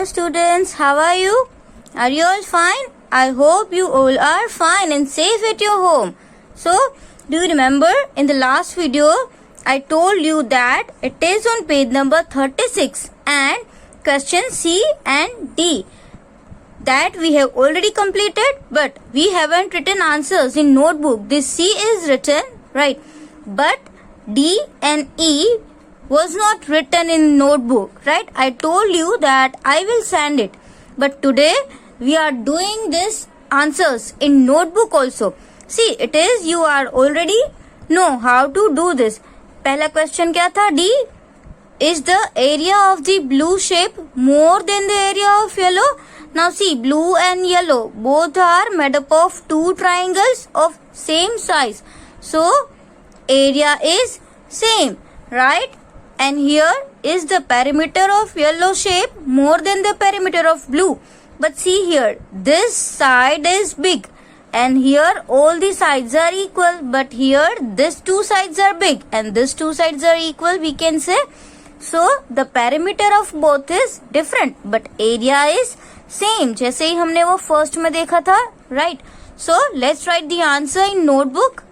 Hello students, how are you? Are you all fine? I hope you all are fine and safe at your home. So, do you remember in the last video I told you that it is on page number 36 and question C and D that we have already completed, but we haven't written answers in notebook. This C is written, right? But D and E was not written in notebook, right? I told you that I will send it, but today we are doing this answers in notebook also. See, it is you are already know how to do this. पहला question क्या था? D. Is the area of the blue shape more than the area of yellow? Now see, blue and yellow both are made up of two triangles of same size. So area is same, right? And here is the perimeter of yellow shape more than the perimeter of blue. But see here, this side is big and here all the sides are equal. But here these two sides are big and these two sides are equal, we can say. So the perimeter of both is different but area is same. जैसे ही हमने वो first में देखा था, right? So let's write the answer in notebook.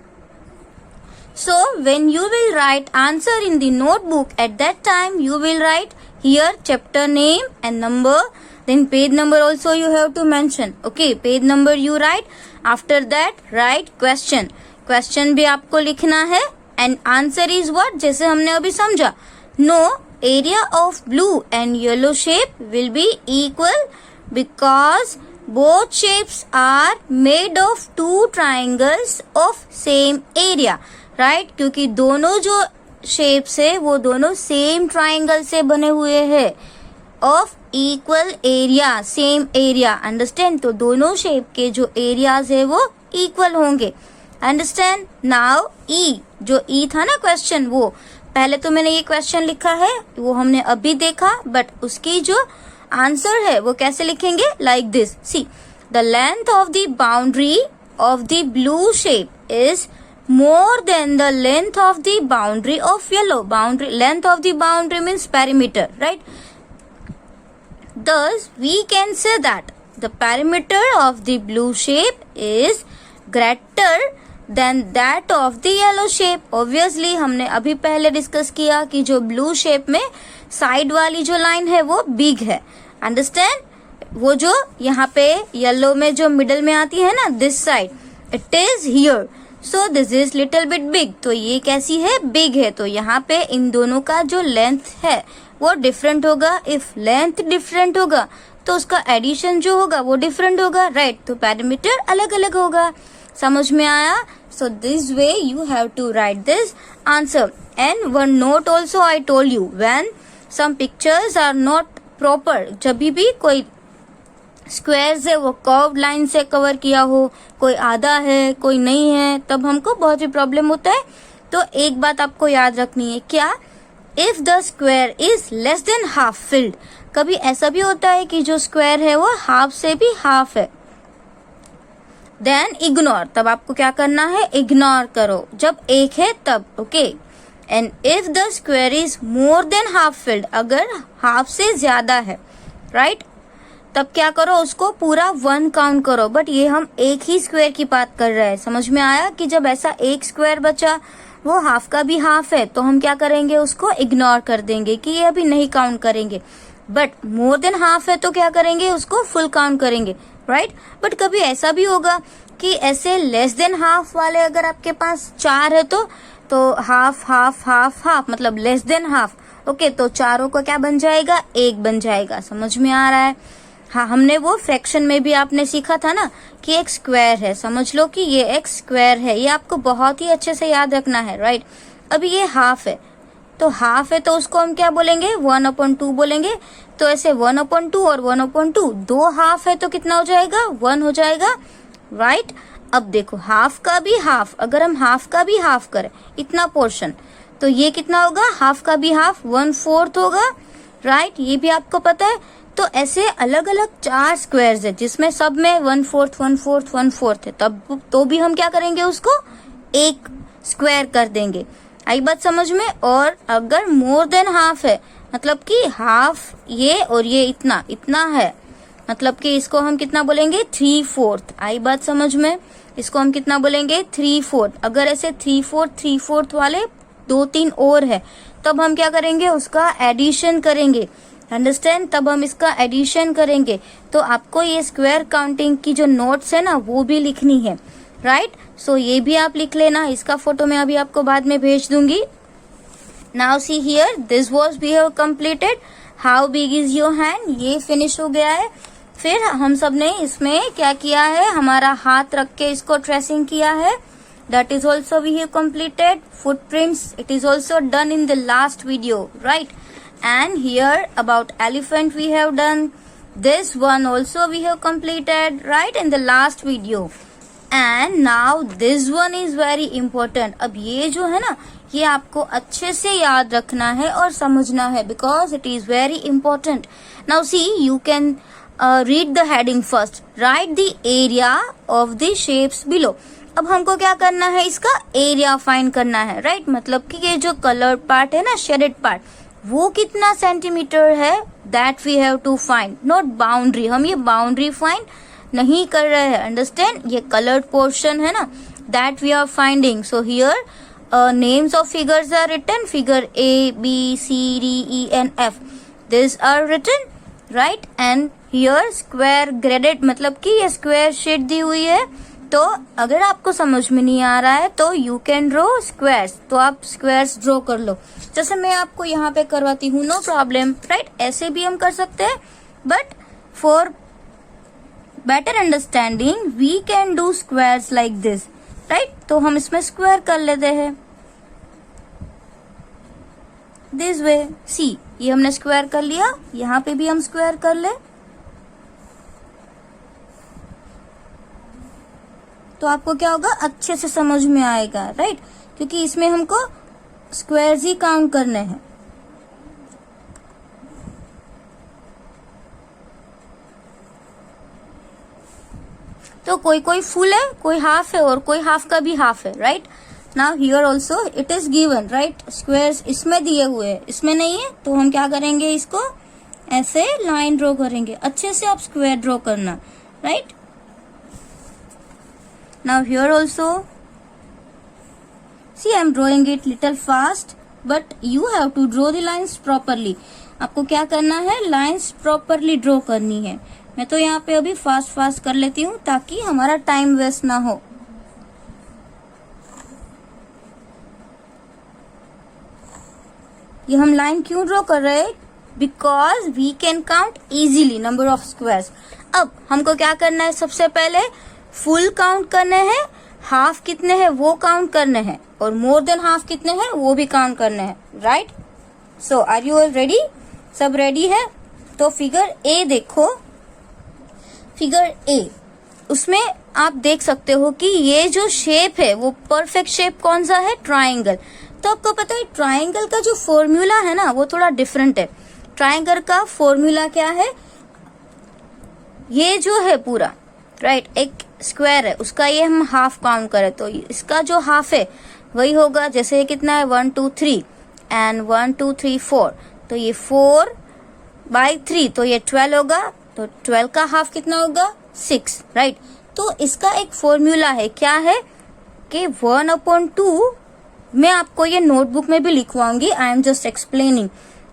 So when you will write answer in the notebook, at that time you will write here chapter name and number, then page number also you have to mention. Okay, page number you write. After that write question. Question भी आपको लिखना है and answer is what? जैसे हमने अभी समझा. No, area of blue and yellow shape will be equal because both shapes are made of two triangles of same area. Right क्योंकि दोनों जो शेप्स है वो दोनों सेम ट्राइंगल से बने हुए हैं of equal area, same area. Understand? तो दोनों शेप के जो एरियाज है वो इक्वल होंगे. अंडरस्टैंड? नाउ ई, जो ई था ना क्वेश्चन, वो पहले तो मैंने ये क्वेश्चन लिखा है, वो हमने अभी देखा, बट उसकी जो आंसर है वो कैसे लिखेंगे? Like this. See, the length of the boundary of the blue shape is more than the length of the boundary of yellow. Boundary, length of the boundary means perimeter, right? Thus we can say that the perimeter of the blue shape is greater than that of the yellow shape. Obviously हमने अभी पहले discuss किया कि जो blue shape में side वाली जो line है वो बिग है. अंडरस्टैंड? वो जो यहाँ पे येलो में जो मिडल में आती है ना, this side, it is here. So this is little bit big. तो ये कैसी है? बिग है. तो यहाँ पे इन दोनों का जो लेंथ है वो डिफरेंट होगा. इफ लेंथ डिफरेंट होगा तो उसका एडिशन जो होगा वो डिफरेंट होगा, राइट? तो पैरामीटर अलग अलग होगा. समझ में आया? So this way you have to write this answer. And one note also I told you, when some pictures are not proper, जब भी कोई स्क्वायर है वो कर्व लाइन से कवर किया हो, कोई आधा है कोई नहीं है, तब हमको बहुत ही प्रॉब्लम होता है. तो एक बात आपको याद रखनी है. क्या? If the square is less than half filled. कभी ऐसा भी होता है कि जो स्क्वायर है वो हाफ से भी हाफ है, देन इग्नोर. तब आपको क्या करना है? इग्नोर करो जब एक है तब. Okay. And if the square is more than half filled, अगर हाफ से ज्यादा है, राइट, तब क्या करो? उसको पूरा 1 काउंट करो. बट ये हम एक ही स्क्वायर की बात कर रहे हैं. समझ में आया कि जब ऐसा एक स्क्वायर बचा वो हाफ का भी हाफ है तो हम क्या करेंगे? उसको इग्नोर कर देंगे कि ये अभी नहीं काउंट करेंगे. बट मोर देन हाफ है तो क्या करेंगे? उसको फुल काउंट करेंगे, राइट? बट कभी ऐसा भी होगा कि ऐसे लेस देन हाफ वाले अगर आपके पास 4 है तो हाफ हाफ हाफ हाफ मतलब लेस देन हाफ. ओके, तो चारों का क्या बन जाएगा? 1 बन जाएगा. समझ में आ रहा है? हाँ, हमने वो फ्रैक्शन में भी आपने सीखा था ना कि एक स्क्वायर है, समझ लो कि ये एक स्क्वायर है. ये आपको बहुत ही अच्छे से याद रखना है, राइट? अभी ये हाफ है, तो हाफ है तो उसको हम क्या बोलेंगे? 1/2 बोलेंगे. तो ऐसे 1/2 और 1/2, 2 हाफ है तो कितना हो जाएगा? 1 हो जाएगा, राइट? अब देखो, हाफ का भी हाफ, अगर हम हाफ का भी हाफ करें इतना पोर्शन, तो ये कितना होगा? हाफ का भी हाफ 1/4 होगा, राइट? ये भी आपको पता है. तो ऐसे अलग अलग 4 स्क्वायर्स है जिसमें सब में 1/4 1/4 1/4 है, तब तो भी हम क्या करेंगे? उसको एक स्क्वायर कर देंगे. आई बात समझ में? और अगर मोर देन हाफ है मतलब कि हाफ ये और ये इतना इतना है, मतलब कि इसको हम कितना बोलेंगे 3/4। आई बात समझ में? इसको हम कितना बोलेंगे 3/4। अगर ऐसे 3/4 वाले 2-3 और है तब हम क्या करेंगे, उसका एडिशन करेंगे। अंडरस्टैंड? तब हम इसका एडिशन करेंगे। तो आपको ये स्क्वायर काउंटिंग की जो नोट्स है ना वो भी लिखनी है, राइट? सो ये भी आप लिख लेना। इसका फोटो मैं अभी आपको बाद में भेज दूंगी। Now see here, this was we have completed. How big is your hand, ये फिनिश हो गया है। फिर हम सब ने इसमें क्या किया है, हमारा हाथ रख के इसको ट्रेसिंग किया है। That is also we have completed. Footprints, it is also done in the last video, right? And here about elephant we have done. This one also we have completed, right, in the last video. And now this one is very important. अब ये जो है ना, ये आपको अच्छे से याद रखना है और समझना है because it is very important. Now see, you can read the heading first. Write the area of the shapes below. अब हमको क्या करना है, इसका एरिया फाइंड करना है, राइट? मतलब कि ये जो कलर पार्ट है ना, शेडेड पार्ट, वो कितना सेंटीमीटर है, that we have to find, not boundary. हम ये बाउंड्री फाइंड नहीं कर रहे हैं, अंडरस्टैंड? ये कलर्ड पोर्शन है ना, that we are finding. So here names of figures are written, figure A, B, C, D, E and F, this are written, right? And here square graded, मतलब कि ये स्क्वायर शेड दी हुई है। तो अगर आपको समझ में नहीं आ रहा है तो यू कैन ड्रॉ स्क्वायर्स, तो आप स्क्वायर्स ड्रॉ कर लो, जैसे मैं आपको यहाँ पे करवाती हूँ, नो प्रॉब्लम, राइट? ऐसे भी हम कर सकते हैं, but for better understanding we can do squares like this, right? तो हम इसमें स्क्वायर कर लेते हैं दिस वे। सी, ये हमने स्क्वायर कर लिया, यहाँ पे भी हम स्क्वायर कर ले, तो आपको क्या होगा, अच्छे से समझ में आएगा, राइट? क्योंकि इसमें हमको स्क्वायर्स ही काउंट करने हैं। तो कोई कोई फुल है, कोई हाफ है और कोई हाफ का भी हाफ है, right? Now here also it is given, right? Squares इसमें दिए हुए हैं, इसमें नहीं है, तो हम क्या करेंगे, इसको ऐसे लाइन ड्रॉ करेंगे। अच्छे से आप स्क्वायर ड्रॉ करना, right? Now here also, see I am drawing it little fast, but you have to draw the lines properly. आपको क्या करना है, लाइंस प्रॉपरली ड्रॉ करनी है। मैं तो यहाँ पे अभी फास्ट फास्ट कर लेती हूँ ताकि हमारा टाइम वेस्ट ना हो। ये हम लाइन क्यों ड्रॉ कर रहे हैं, because we can count easily number of squares. अब हमको क्या करना है, सबसे पहले फुल काउंट करने हैं, हाफ कितने हैं वो काउंट करने हैं, और मोर देन हाफ कितने हैं वो भी काउंट करने हैं, right? So are you all ready? सब रेडी है? तो फिगर ए देखो, फिगर ए, उसमें आप देख सकते हो कि ये जो शेप है वो परफेक्ट शेप कौन सा है, ट्राइंगल। तो आपको पता है ट्राइंगल का जो फॉर्मूला है ना वो थोड़ा डिफरेंट है। ट्राइंगल का फॉर्मूला क्या है, ये जो है पूरा, राइट, एक स्क्वायर है, उसका ये हम हाफ काउंट करें तो इसका जो हाफ है वही होगा, जैसे कितना है 1 2 3 एंड 1 2 3 4, तो ये 4/3, तो ये 12 होगा, तो 12 का हाफ कितना होगा 6, राइट? तो इसका एक फॉर्मूला है, क्या है कि 1/2, मैं आपको ये नोटबुक में भी लिखवाऊंगी, I am just explaining,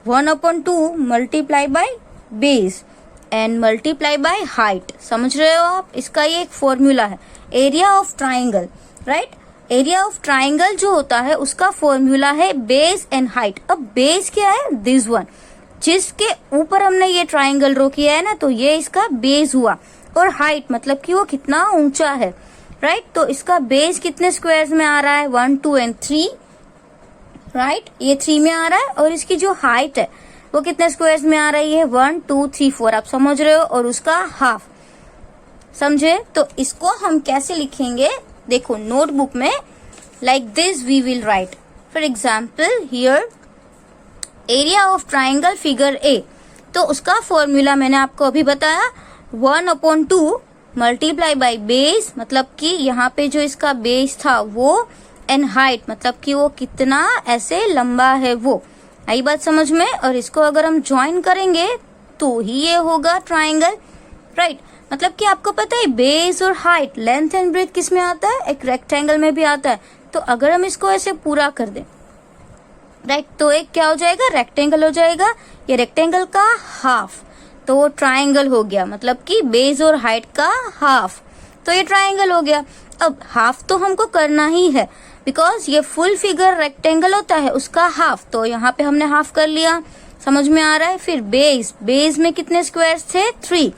1/2 multiply by base and multiply by height. समझ रहे हो आप? इसका ये एक फॉर्मूला है, area of triangle, right? Area of triangle जो होता है उसका फॉर्मूला है बेस एंड हाइट। अब बेस क्या है, दिस वन, जिसके ऊपर हमने ये ट्राइंगल ड्रॉ किया है ना, तो ये इसका बेस हुआ, और हाइट मतलब कि वो कितना ऊंचा है, राइट? तो इसका बेस कितने स्क्वायर्स में आ रहा है, 1 2 एंड 3, राइट? ये 3 में आ रहा है, और इसकी जो हाइट है वो कितने स्क्वायर्स में आ रही है, 1 2 3 4, आप समझ रहे हो, और उसका हाफ, समझे? तो इसको हम कैसे लिखेंगे, देखो नोटबुक में like this we will write, for example here area of triangle figure A, तो उसका फॉर्मूला मैंने आपको अभी बताया, 1/2 मल्टीप्लाई बाय बेस, मतलब कि यहाँ पे जो इसका बेस था वो, एंड हाइट मतलब कि वो कितना ऐसे लंबा है वो, आई बात समझ में? और इसको अगर हम ज्वाइन करेंगे तो ही ये होगा ट्राइंगल, राइट? मतलब कि आपको पता है बेस और हाइट, लेंथ एंड ब्रेथ किस में आता है? एक रेक्टेंगल में भी आता है। तो अगर हम इसको ऐसे पूरा कर दें, राइट, तो एक क्या हो जाएगा? रेक्टेंगल हो जाएगा। ये रेक्टेंगल का हाफ, तो वो ट्राइंगल हो गया, मतलब कि बेस और हाइट का हाफ, तो ये ट्राइंगल हो गया। अब हाफ तो हमको करना ही है, बिकॉज ये फुल फिगर रेक्टेंगल होता है, उसका हाफ, तो यहाँ पे हमने हाफ कर लिया, समझ में आ रहा है? फिर बेस, बेस में कितने स्क्वायर्स थे? 3,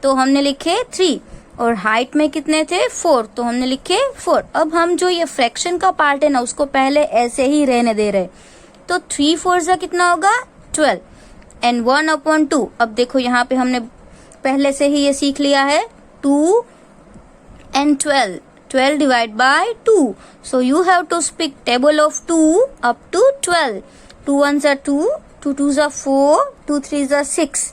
तो हमने लिखे 3, और हाइट में कितने थे? 4, तो हमने लिखे 4। अब हम जो ये फ्रैक्शन का पार्ट है ना, उसको पहले ऐसे ही रहने दे रहे, तो 3 4 जा कितना होगा? 12, एंड 1/2। अब देखो यहाँ पे हमने पहले से ही ये सीख लिया है, 2 and 12, 12 divide by 2, so you have to speak table of 2 up to 12. 2 1s are 2, 2 2s are 4, 2 3s are 6,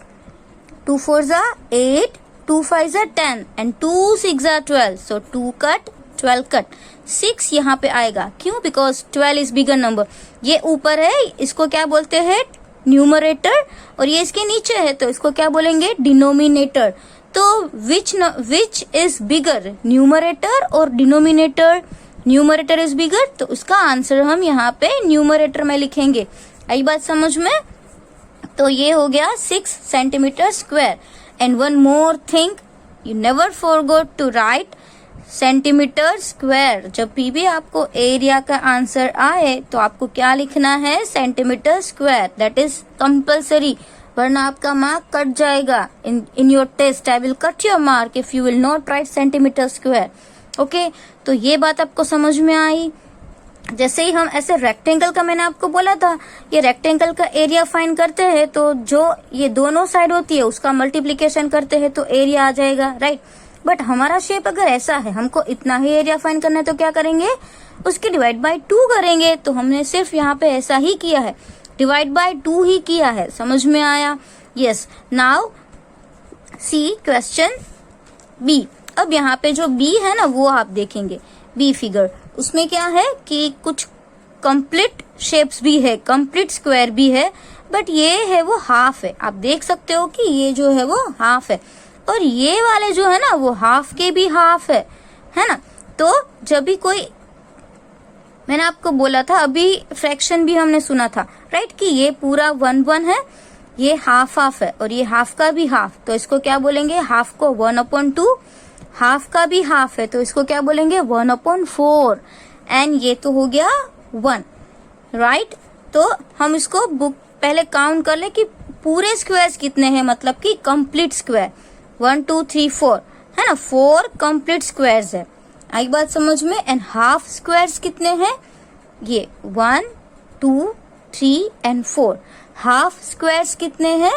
2 4s are 8, 2 5s are 10, and 2 6 are 12, so 2 cut 12 cut. 6 यहाँ पे आएगा, क्यों? Because 12 is bigger number. ये ऊपर है, इसको क्या बोलते हैं? न्यूमरेटर, और ये इसके नीचे है, तो इसको क्या बोलेंगे? डिनोमिनेटर। तो विच इज बिगर, न्यूमरेटर और डिनोमिनेटर? न्यूमरेटर इज बिगर, तो उसका आंसर हम यहाँ पे न्यूमरेटर में लिखेंगे। आई बात समझ में? तो ये हो गया 6 centimetre square. And one more thing, you never forgot to write centimetre square. जब भी आपको एरिया का आंसर आए तो आपको क्या लिखना है? Centimetre square, that is compulsory, वरना आपका मार्क कट जाएगा in your test. I will cut your mark if you will not write centimetre square. Okay, तो ये बात आपको समझ में आई। जैसे ही हम ऐसे रेक्टेंगल का, मैंने आपको बोला था, ये रेक्टेंगल का एरिया फाइंड करते हैं, तो जो ये दोनों साइड होती है उसका मल्टीप्लीकेशन करते हैं तो एरिया आ जाएगा, राइट? बट हमारा शेप अगर ऐसा है, हमको इतना ही एरिया फाइंड करना है, तो क्या करेंगे? उसके डिवाइड बाय 2 करेंगे। तो हमने सिर्फ यहाँ पे ऐसा ही किया है, डिवाइड बाय 2 ही किया है। समझ में आया? Yes. Now see question B. अब यहाँ पे जो बी है ना, वो आप देखेंगे, बी फिगर, उसमें क्या है कि कुछ कंप्लीट शेप्स भी है, कंप्लीट स्क्वायर भी है, बट ये है वो हाफ है। आप देख सकते हो कि ये जो है वो हाफ है, और ये वाले जो है ना वो हाफ के भी हाफ है ना? तो जब भी कोई, मैंने आपको बोला था, अभी फ्रैक्शन भी हमने सुना था, राइट, कि ये पूरा 1 1 है, ये हाफ हाफ है, और ये हाफ का भी हाफ, तो इसको क्या बोलेंगे? हाफ को 1/2, हाफ का भी हाफ है, तो इसको क्या बोलेंगे? 1/4, एंड ये तो हो गया 1, राइट? तो हम इसको बुक पहले काउंट कर ले कि पूरे स्क्वायर्स कितने हैं, मतलब कि कंप्लीट स्क्वायर 1 2 3 4 है ना, 4 कंप्लीट स्क्वायर्स है। आई बात समझ में? एंड हाफ स्क्वायर्स कितने हैं? ये 1 2 3 एंड 4। हाफ स्क्वायर्स कितने हैं?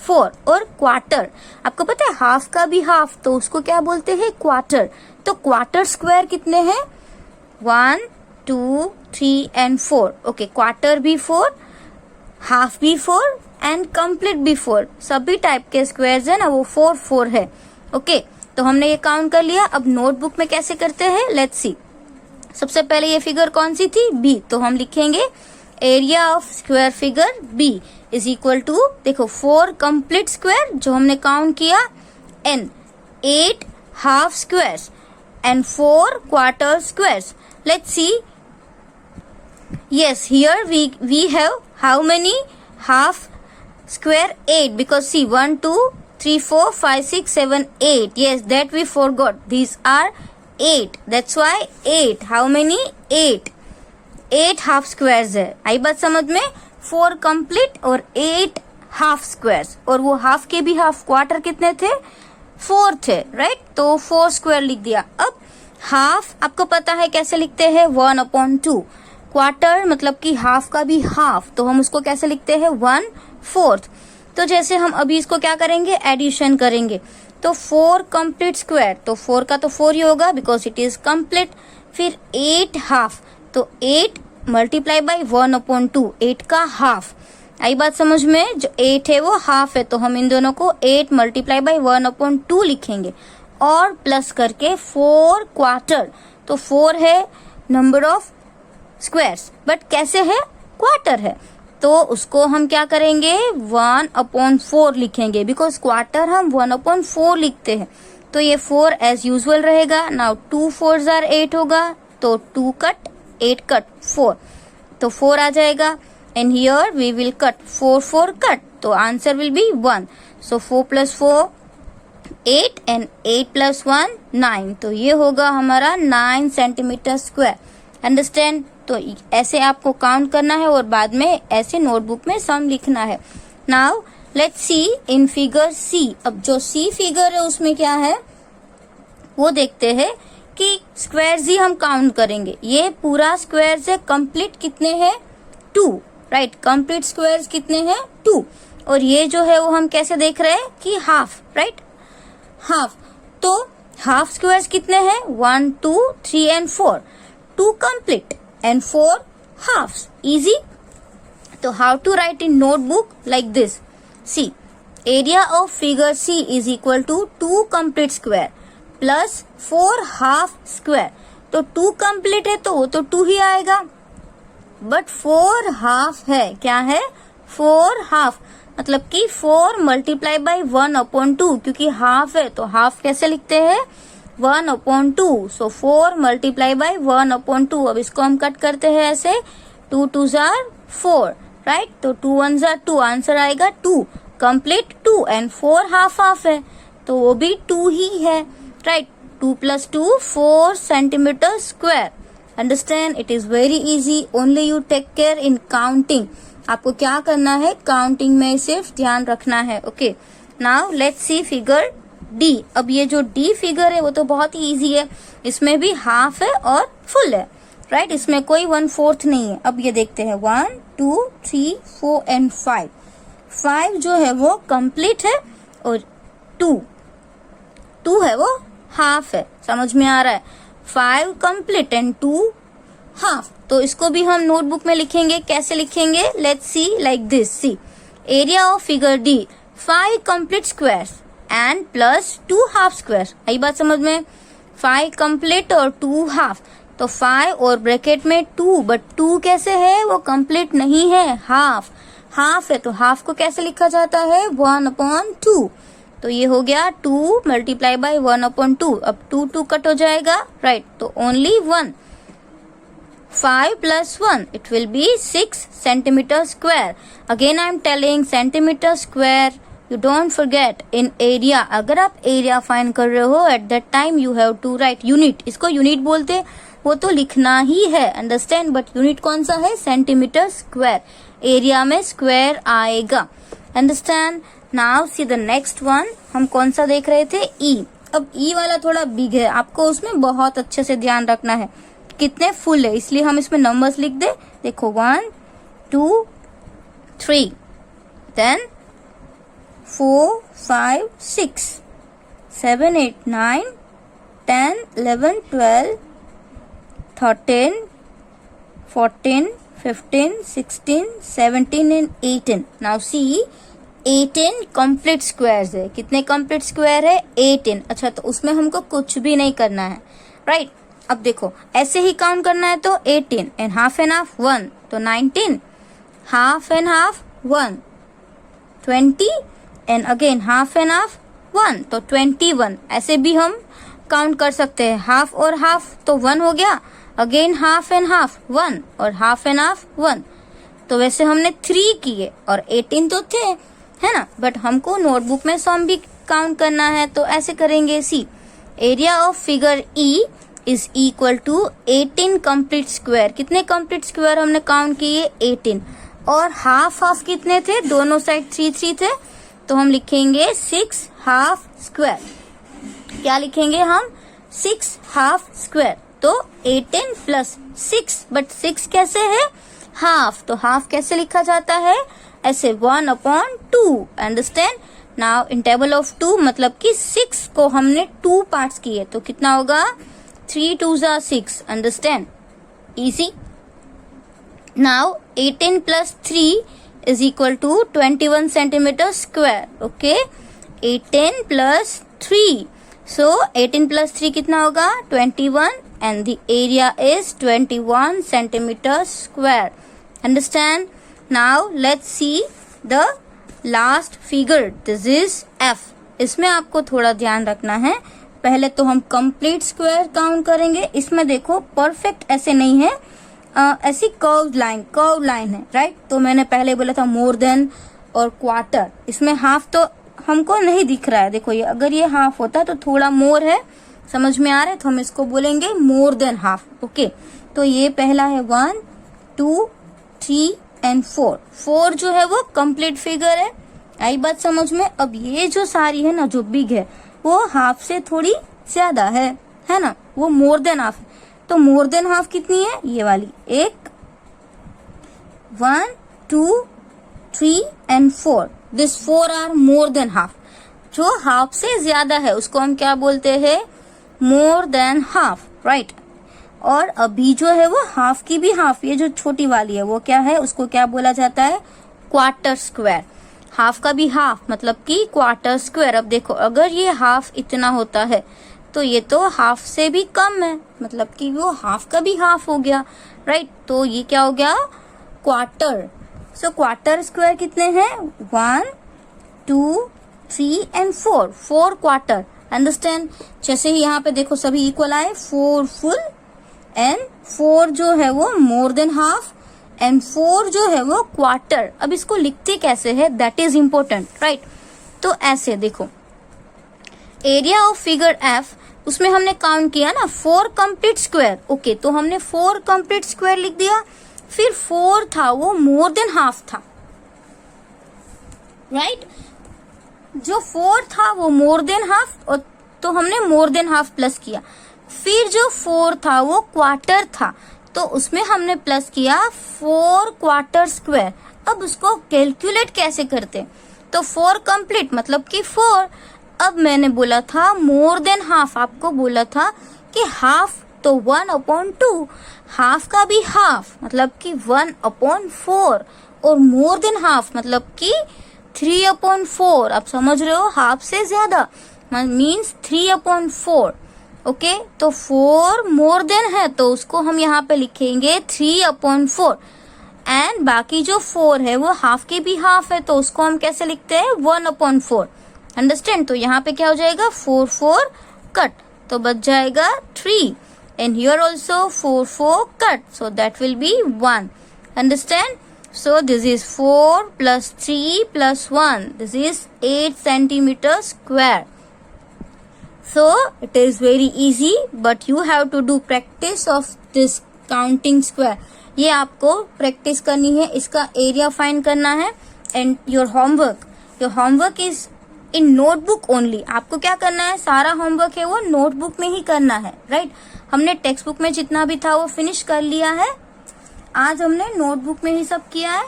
4। और क्वार्टर, आपको पता है हाफ का भी हाफ, तो उसको क्या बोलते हैं? क्वार्टर। तो क्वार्टर स्क्वायर कितने हैं? 1 2 3 एंड 4। ओके, क्वार्टर भी 4, हाफ भी 4 एंड कंप्लीट भी 4। सभी टाइप के स्क्वायर्स है ना, वो 4 4 है। ओके, तो हमने ये काउंट कर लिया। अब नोटबुक में कैसे करते हैं, लेट्स सी। सबसे पहले ये फिगर कौन सी थी? बी, तो हम लिखेंगे area of square figure B is equal to, देखो 4 कंप्लीट स्क्वायर जो हमने काउंट किया, and 8 half squares and 4 quarter squares. Let's see, yes, here we have how many half square? 8, because see 1 2 3 4 5 6 7 8. Yes, that we forgot, these are 8, that's why 8. How many? 8 half squares है। आई बात समझ में? 4 complete और 8 half squares, और वो half के भी half, quarter कितने थे? 4 थे, राइट? तो 4 स्क्वायर लिख दिया। अब हाफ आपको पता है कैसे लिखते हैं? 1/2। क्वार्टर मतलब कि हाफ का भी हाफ, तो हम उसको कैसे लिखते हैं? 1/4। तो जैसे हम अभी इसको क्या करेंगे? एडिशन करेंगे, तो 4 कंप्लीट स्क्वायर, तो 4 का तो 4 ही होगा बिकॉज इट इज कंप्लीट। फिर 8 हाफ, तो 8 मल्टीप्लाई बाई 1/2, 8 का हाफ। आई बात समझ में? जो 8 है वो हाफ है, तो हम इन दोनों को 8 मल्टीप्लाई बाई 1/2 लिखेंगे, और प्लस करके 4 क्वार्टर, तो 4 है नंबर ऑफ स्क्वायर्स, बट कैसे है? क्वार्टर है, तो उसको हम क्या करेंगे 1/4 लिखेंगे, बिकॉज क्वार्टर हम 1/4 लिखते हैं। तो ये 4 एज यूजुअल रहेगा। नाउ 2 4s are 8 होगा, तो 2 कट 8 कट 4, तो 4 आ जाएगा। And here we will cut 4 4 cut, तो answer will be 1। So 4 + 4 8 and 8 + 1 9, तो ये होगा हमारा 9 सेंटीमीटर स्क्वायर। अंडरस्टैंड? तो ऐसे आपको काउंट करना है और बाद में ऐसे नोटबुक में सम लिखना है। Now let's see in figure C. अब जो सी फिगर है उसमें क्या है वो देखते हैं कि स्क्वायर्स ही हम काउंट करेंगे। ये पूरा स्क्वायर से कंप्लीट कितने हैं 2, राइट। कंप्लीट स्क्वायर्स कितने हैं 2, और ये जो है वो हम कैसे देख रहे हैं कि हाफ, राइट, हाफ। तो हाफ स्क्वायर्स कितने हैं 1 2 3 and 4, 2 complete and 4 halves. Easy. So how to write in notebook like this? See, area of figure C is equal to 2 complete square plus 4 half square. तो 2 complete है तो वो तो 2 ही आएगा, but 4 half है, क्या है 4 half, मतलब कि 4 multiply by 1/2, क्योंकि half है तो half कैसे लिखते हैं 1/2। सो 4 multiply by 1/2। अब इसको हम कट करते हैं ऐसे, 2 2s are 4, राइट। तो 2 1s are 2, आंसर आएगा 2 कंप्लीट 2, एंड 4 हाफ हाफ है तो वो भी 2 ही है, right. 2 + 2 4 centimetre square. Understand? It is very easy, only you take care in counting. आपको क्या करना है काउंटिंग में सिर्फ ध्यान रखना है। Okay, now let's C figure D. अब ये जो डी फिगर है वो तो बहुत ही इजी है, इसमें भी हाफ है और फुल है, राइट। इसमें कोई 1/4 नहीं है। अब ये देखते हैं 1 2 3 4 एंड 5। 5 जो है वो कंप्लीट है और 2 है वो हाफ है। समझ में आ रहा है? 5 कंप्लीट एंड 2 हाफ। तो इसको भी हम नोटबुक में लिखेंगे। कैसे लिखेंगे? Let's see like this. C, area of figure D 5 complete squares and plus 2 half square. आई बात समझ में? 5 कंप्लीट और 2 हाफ, तो 5 और ब्रैकेट में 2, बट 2 कैसे है वो कंप्लीट नहीं है, हाफ। हाफ है तो हाफ को कैसे लिखा जाता है 1/2। तो ये हो गया 2 multiply by 1/2। अब 2 2 कट हो जाएगा, राइट। तो only 1, 5 + 1 it will be 6 centimetre square. Again I am telling centimetre square, you don't forget in area। अगर आप एरिया फाइंड कर रहे हो at that time you have to write unit. इसको यूनिट बोलते, वो तो लिखना ही है, अंडरस्टैंड। बट यूनिट कौन सा है? Centimetre square. एरिया में स्क्वायर आएगा, understand. Now see the next one. हम कौन सा देख रहे थे? ई। अब ई वाला थोड़ा बिग है, आपको उसमें बहुत अच्छे से ध्यान रखना है कितने फुल है, इसलिए हम इसमें नंबर्स लिख दे। देखो 1 2 3 then 4 5 6 7 8 9 10 11 12 13 14 15 16 17 and 18। Now see 18 complete squares है। कितने कंप्लीट स्क्वायर है? 18। अच्छा, तो उसमें हमको कुछ भी नहीं करना है, राइट। अब देखो ऐसे ही काउंट करना है तो 18 एंड हाफ 1, तो 19, हाफ 1, 20 एंड अगेन हाफ 1, तो 21। ऐसे भी हम काउंट कर सकते हैं। हाफ और हाफ तो 1 हो गया, अगेन हाफ 1 और हाफ 1। तो वैसे हमने 3 किए और 18 तो थे, है ना। बट हमको नोटबुक में सम भी काउंट करना है, तो ऐसे करेंगे। C, area of figure E is equal to 18 complete square. कितने कंप्लीट स्क्वायर हमने काउंट किए? 18। और हाफ हाफ कितने थे? दोनों साइड 3 थे, तो हम लिखेंगे 6 हाफ स्क्वायर। क्या लिखेंगे हम? 6 हाफ स्क्वायर। तो 18 + 6, बट 6 कैसे है? हाफ। तो हाफ कैसे लिखा जाता है? ऐसे 1/2। Understand? Now in table of 2, मतलब कि 6 को हमने 2 पार्ट्स किए, तो कितना होगा? 3 2s are 6। Understand? Easy. Now 18 + 3 is equal to 21 centimeter square. Okay, 18 + 3. So 18 + 3 कितना होगा? 21, and the area is 21 centimeter square. Understand? Now let's see the last figure, this is f। इसमें आपको थोड़ा ध्यान रखना है, पहले तो हम कंप्लीट स्क्वायर काउंट करेंगे। इसमें देखो परफेक्ट ऐसे नहीं है, ऐसी कर्व लाइन है, राइट। तो मैंने पहले बोला था मोर देन और क्वार्टर, इसमें हाफ तो हमको नहीं दिख रहा है। देखो ये अगर ये हाफ होता तो थोड़ा मोर है, समझ में आ रहा है, तो हम इसको बोलेंगे मोर देन हाफ। ओके, तो ये पहला है 1 2 3 एंड 4। 4 जो है वो कंप्लीट फिगर है, आई बात समझ में। अब ये जो सारी है ना, जो बिग है वो हाफ से थोड़ी ज्यादा है ना, वो मोर देन हाफ। तो मोर देन हाफ कितनी है, ये वाली, एक 1 2 3 and 4, this 4 are more than half. जो हाफ से ज्यादा है उसको हम क्या बोलते हैं, मोर देन हाफ, राइट। और अभी जो है वो हाफ की भी हाफ, ये जो छोटी वाली है वो क्या है, उसको क्या बोला जाता है, क्वार्टर स्क्वायर। हाफ का भी हाफ मतलब कि क्वार्टर स्क्वायर। अब देखो अगर ये हाफ इतना होता है तो ये तो हाफ से भी कम है, मतलब कि वो हाफ का भी हाफ हो गया, राइट। तो ये क्या हो गया, क्वार्टर। सो क्वार्टर स्क्वायर कितने हैं, 1 2 3 एंड 4, 4 क्वार्टर, अंडरस्टैंड। जैसे ही यहाँ पे देखो सभी इक्वल आए, 4 फुल एंड 4 जो है वो मोर देन हाफ एंड 4 जो है वो क्वार्टर। अब इसको लिखते कैसे है, दैट इज इम्पोर्टेंट, राइट। तो ऐसे देखो, एरिया ऑफ फिगर एफ, उसमें हमने काउंट किया ना 4 कंप्लीट स्क्वायर। ओके, तो हमने 4 कंप्लीट स्क्वायर लिख दिया, फिर 4 था वो मोर देन हाफ था, राइट। जो 4 था वो मोर देन हाफ, और तो हमने मोर देन हाफ प्लस किया। फिर जो 4 था वो क्वार्टर था, तो उसमें हमने प्लस किया 4 क्वार्टर स्क्वायर। अब उसको कैलकुलेट कैसे करते, तो 4 कंप्लीट मतलब कि 4। अब मैंने बोला था मोर देन हाफ, आपको बोला था कि हाफ तो 1/2, हाफ का भी हाफ मतलब कि 1/4, और मोर देन हाफ मतलब कि 3/4। आप समझ रहे हो, हाफ से ज्यादा मीन्स 3/4। ओके, तो 4 मोर देन है तो उसको हम यहाँ पे लिखेंगे 3/4, एंड बाकी जो 4 है वो हाफ की भी हाफ है, तो उसको हम कैसे लिखते हैं, 1/4, अंडरस्टैंड। तो यहाँ पे क्या हो जाएगा, 4 4 कट, तो बच जाएगा 3, and here also 4 4 cut, so that will be 1, understand. So this is 4 plus 3 plus 1. This is 8 centimeter square. So it is very easy, but you have to do practice of this counting square. ये आपको practice करनी है, इसका area find करना है, and your homework is in notebook only. आपको क्या करना है, सारा होमवर्क है वो नोटबुक में ही करना है, राइट। हमने टेक्स्ट बुक में जितना भी था वो फिनिश कर लिया है, आज हमने नोटबुक में ही सब किया है।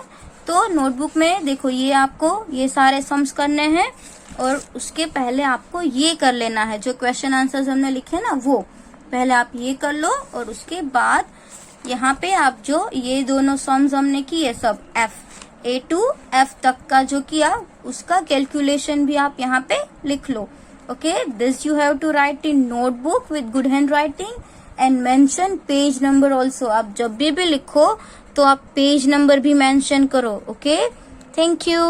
तो नोटबुक में देखो ये आपको ये सारे सम्स करने हैं, और उसके पहले आपको ये कर लेना है, जो क्वेश्चन आंसर्स हमने लिखे ना वो पहले आप ये कर लो, और उसके बाद यहाँ पे आप जो ये दोनों सम्स हमने किए सब A to F तक का जो किया उसका कैलकुलेशन भी आप यहाँ पे लिख लो। Okay, this you have to write in notebook with good hand writing and mention page number also. आप जब भी लिखो तो आप पेज नंबर भी मेंशन करो। Okay, thank you.